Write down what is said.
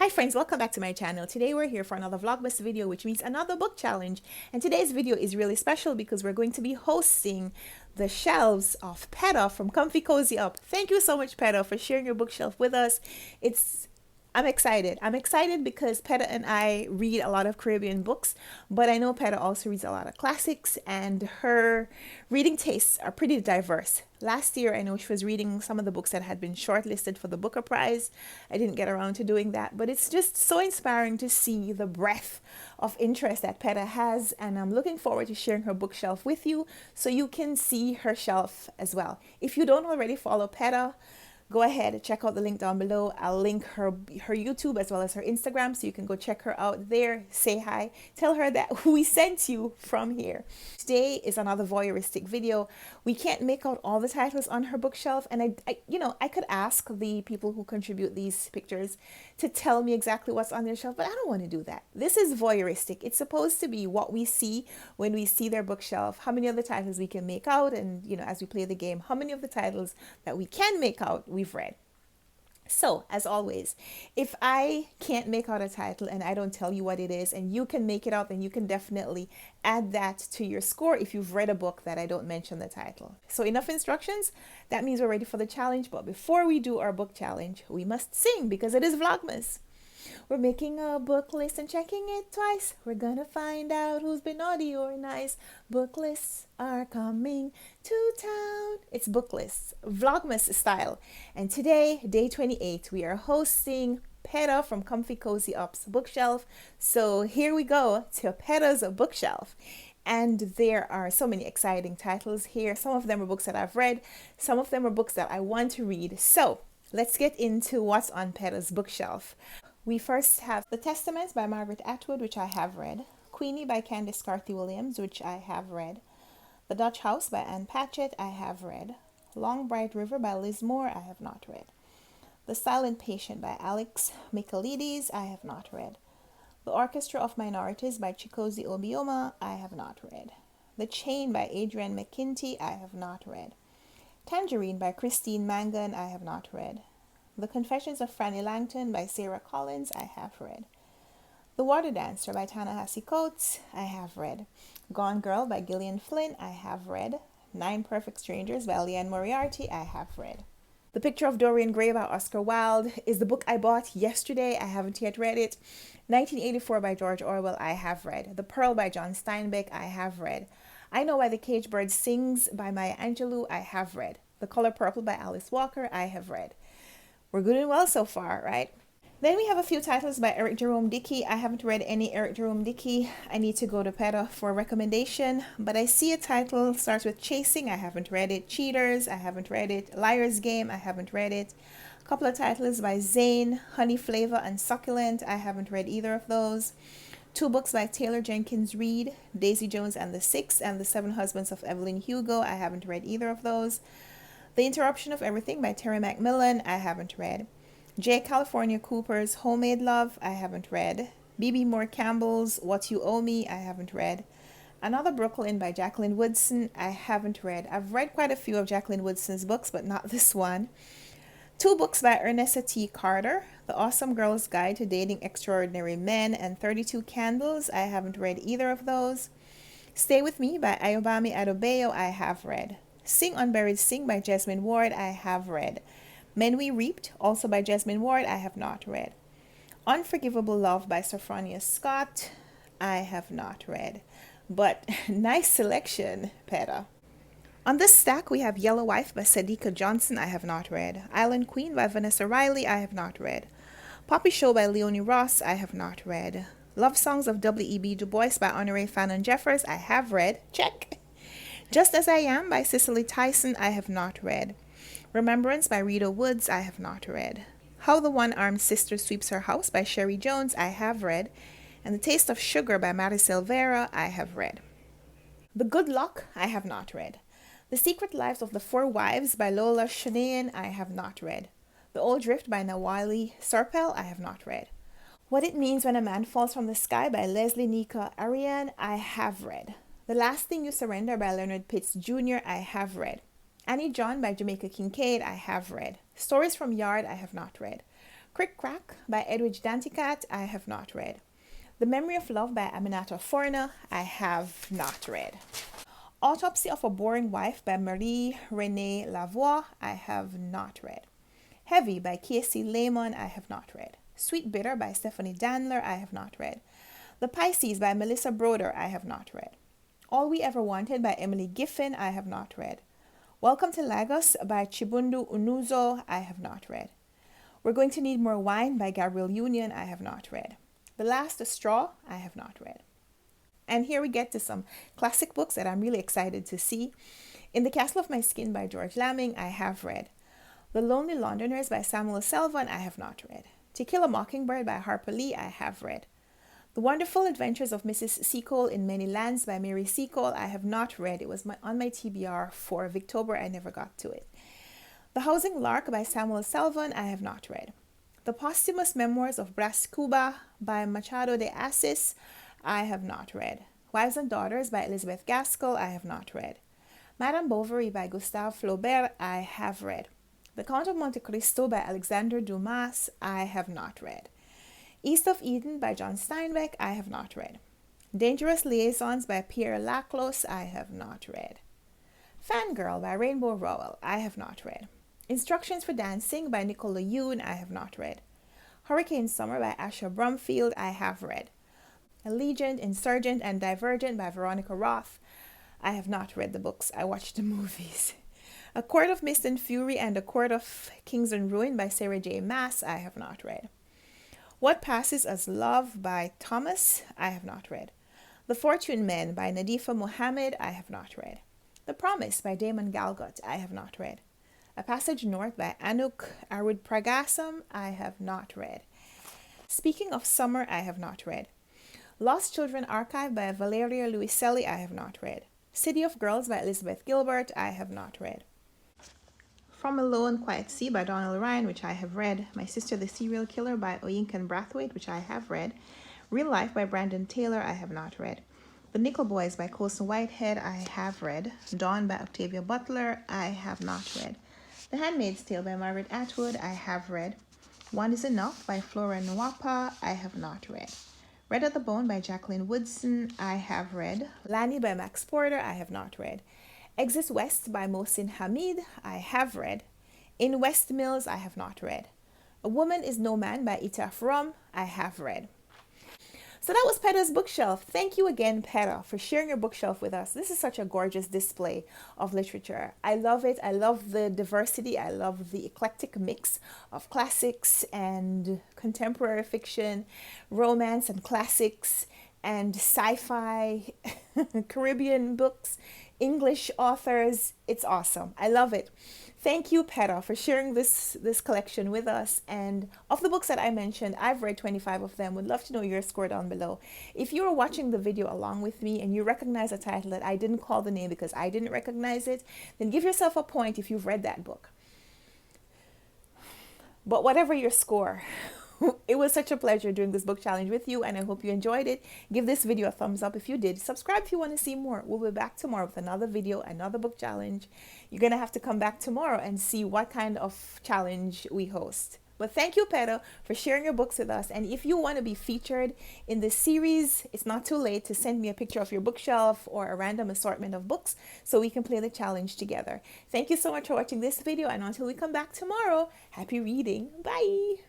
Hi friends, welcome back to my channel. Today we're here for another Vlogmas video, which means another book challenge. And today's video is really special because we're going to be hosting the shelves of Peta from Comfy Cozy Up. Thank you so much, Peta, for sharing your bookshelf with us. I'm excited. I'm excited because Peta and I read a lot of Caribbean books, but I know Peta also reads a lot of classics and her reading tastes are pretty diverse. Last year, I know she was reading some of the books that had been shortlisted for the Booker Prize. I didn't get around to doing that, but it's just so inspiring to see the breadth of interest that Peta has, and I'm looking forward to sharing her bookshelf with you so you can see her shelf as well. If you don't already follow Peta, go ahead and check out the link down below. I'll link her YouTube as well as her Instagram so you can go check her out there. Say hi. Tell her that we sent you from here. Today is another voyeuristic video. We can't make out all the titles on her bookshelf, and I could ask the people who contribute these pictures to tell me exactly what's on their shelf, but I don't want to do that. This is voyeuristic. It's supposed to be what we see when we see their bookshelf, how many of the titles we can make out, and as we play the game, how many of the titles that we can make out we've read. So, as always, if I can't make out a title and I don't tell you what it is and you can make it out, then you can definitely add that to your score if you've read a book that I don't mention the title. So enough instructions. That means we're ready for the challenge. But before we do our book challenge, we must sing because it is Vlogmas. We're making a book list and checking it twice. We're gonna find out who's been naughty or nice. Book lists are coming to town. It's book lists, Vlogmas style. And today, day 28, we are hosting Peta from Comfy Cozy Up's bookshelf. So here we go to Peta's bookshelf. And there are so many exciting titles here. Some of them are books that I've read. Some of them are books that I want to read. So let's get into what's on Peta's bookshelf. We first have The Testaments by Margaret Atwood, which I have read. Queenie by Candice Carthy Williams, which I have read. The Dutch House by Anne Patchett, I have read. Long Bright River by Liz Moore, I have not read. The Silent Patient by Alex Michaelides, I have not read. The Orchestra of Minorities by Chikozi Obioma, I have not read. The Chain by Adrienne McKinty, I have not read. Tangerine by Christine Mangan, I have not read. The Confessions of Franny Langton by Sarah Collins, I have read. The Water Dancer by Ta-Nehisi Coates, I have read. Gone Girl by Gillian Flynn, I have read. Nine Perfect Strangers by Leanne Moriarty, I have read. The Picture of Dorian Gray by Oscar Wilde is the book I bought yesterday. I haven't yet read it. 1984 by George Orwell, I have read. The Pearl by John Steinbeck, I have read. I Know Why the Caged Bird Sings by Maya Angelou, I have read. The Color Purple by Alice Walker, I have read. We're good and well so far, right? Then we have a few titles by Eric Jerome Dickey. I haven't read any Eric Jerome Dickey. I need to go to Peta for a recommendation, but I see a title starts with Chasing. I haven't read it. Cheaters, I haven't read it. Liar's Game, I haven't read it. A couple of titles by Zane, Honey Flavor and Succulent. I haven't read either of those. Two books by Taylor Jenkins Reid, Daisy Jones and the Six and the Seven Husbands of Evelyn Hugo. I haven't read either of those. The Interruption of Everything by Terry McMillan, I haven't read. J. California Cooper's Homemade Love, I haven't read. B.B. Moore Campbell's What You Owe Me, I haven't read. Another Brooklyn by Jacqueline Woodson, I haven't read. I've read quite a few of Jacqueline Woodson's books, but not this one. Two books by Ernesta T. Carter, The Awesome Girl's Guide to Dating Extraordinary Men and 32 Candles, I haven't read either of those. Stay With Me by Ayobami Adebayo, I have read. Sing Unburied Sing by Jasmine Ward, I have read. Men We Reaped, also by Jasmine Ward, I have not read. Unforgivable Love by Sophronia Scott, I have not read. But nice selection, Peta. On this stack, we have Yellow Wife by Sadika Johnson, I have not read. Island Queen by Vanessa Riley, I have not read. Poppy Show by Leonie Ross, I have not read. Love Songs of W.E.B. Du Bois by Honoré Fannin Jeffers, I have read. Check. Just As I Am by Cicely Tyson, I have not read. Remembrance by Rita Woods, I have not read. How the One-Armed Sister Sweeps Her House by Sherry Jones, I have read. And The Taste of Sugar by Maricel Vera, I have read. The Good Luck, I have not read. The Secret Lives of the Four Wives by Lola Shanahan, I have not read. The Old Drift by Nawali Serpel, I have not read. What It Means When a Man Falls from the Sky by Leslie Nika Ariane, I have read. The Last Thing You Surrender by Leonard Pitts Jr., I have read. Annie John by Jamaica Kincaid, I have read. Stories from Yard, I have not read. Crick Crack by Edwidge Danticat, I have not read. The Memory of Love by Aminata Forna, I have not read. Autopsy of a Boring Wife by Marie-Renée Lavoie, I have not read. Heavy by Casey Lemon, I have not read. Sweet Bitter by Stephanie Danler, I have not read. The Pisces by Melissa Broder, I have not read. All We Ever Wanted by Emily Giffin, I have not read. Welcome to Lagos by Chibundu Unuzo, I have not read. We're Going to Need More Wine by Gabrielle Union, I have not read. The Last Straw, I have not read. And here we get to some classic books that I'm really excited to see. In the Castle of My Skin by George Lamming, I have read. The Lonely Londoners by Samuel Selvon, I have not read. To Kill a Mockingbird by Harper Lee, I have read. The Wonderful Adventures of Mrs. Seacole in Many Lands by Mary Seacole, I have not read. It was on my TBR for Victober. I never got to it. The Housing Lark by Samuel Selvon, I have not read. The Posthumous Memoirs of Bras Cuba by Machado de Assis, I have not read. Wives and Daughters by Elizabeth Gaskell, I have not read. Madame Bovary by Gustave Flaubert, I have read. The Count of Monte Cristo by Alexander Dumas, I have not read. East of Eden by John Steinbeck, I have not read. Dangerous Liaisons by Pierre Laclos, I have not read. Fangirl by Rainbow Rowell, I have not read. Instructions for Dancing by Nicola Yoon, I have not read. Hurricane Summer by Asha Brumfield, I have read. Allegiant, Insurgent, and Divergent by Veronica Roth, I have not read the books. I watched the movies. A Court of Mist and Fury and A Court of Kings and Ruin by Sarah J. Maas, I have not read. What Passes as Love by Thomas, I have not read. The Fortune Men by Nadifa Mohammed, I have not read. The Promise by Damon Galgut, I have not read. A Passage North by Anouk Arud-Pragasam, I have not read. Speaking of Summer, I have not read. Lost Children Archive by Valeria Luiselli, I have not read. City of Girls by Elizabeth Gilbert, I have not read. From a Lone Quiet Sea by Donald Ryan, which I have read. My Sister the Serial Killer by Oyinkan Brathwaite, which I have read. Real Life by Brandon Taylor, I have not read. The Nickel Boys by Colson Whitehead, I have read. Dawn by Octavia Butler, I have not read. The Handmaid's Tale by Margaret Atwood, I have read. One is Enough by Flora Nwapa, I have not read. Red at the Bone by Jacqueline Woodson, I have read. Lanny by Max Porter, I have not read. Exit West by Mohsin Hamid, I have read. In West Mills, I have not read. A Woman is No Man by Itaf Rum, I have read. So that was Peta's bookshelf. Thank you again, Peta, for sharing your bookshelf with us. This is such a gorgeous display of literature. I love it. I love the diversity. I love the eclectic mix of classics and contemporary fiction, romance and classics, and sci-fi, Caribbean books, English authors. It's awesome. I love it. Thank you, Peta, for sharing this collection with us. And of the books that I mentioned, I've read 25 of them. Would love to know your score down below. If you are watching the video along with me and you recognize a title that I didn't call the name because I didn't recognize it, then give yourself a point if you've read that book. But whatever your score, it was such a pleasure doing this book challenge with you, and I hope you enjoyed it. Give this video a thumbs up if you did. Subscribe if you want to see more. We'll be back tomorrow with another video, another book challenge. You're going to have to come back tomorrow and see what kind of challenge we host. But thank you, Peta, for sharing your books with us. And if you want to be featured in this series, it's not too late to send me a picture of your bookshelf or a random assortment of books so we can play the challenge together. Thank you so much for watching this video. And until we come back tomorrow, happy reading. Bye.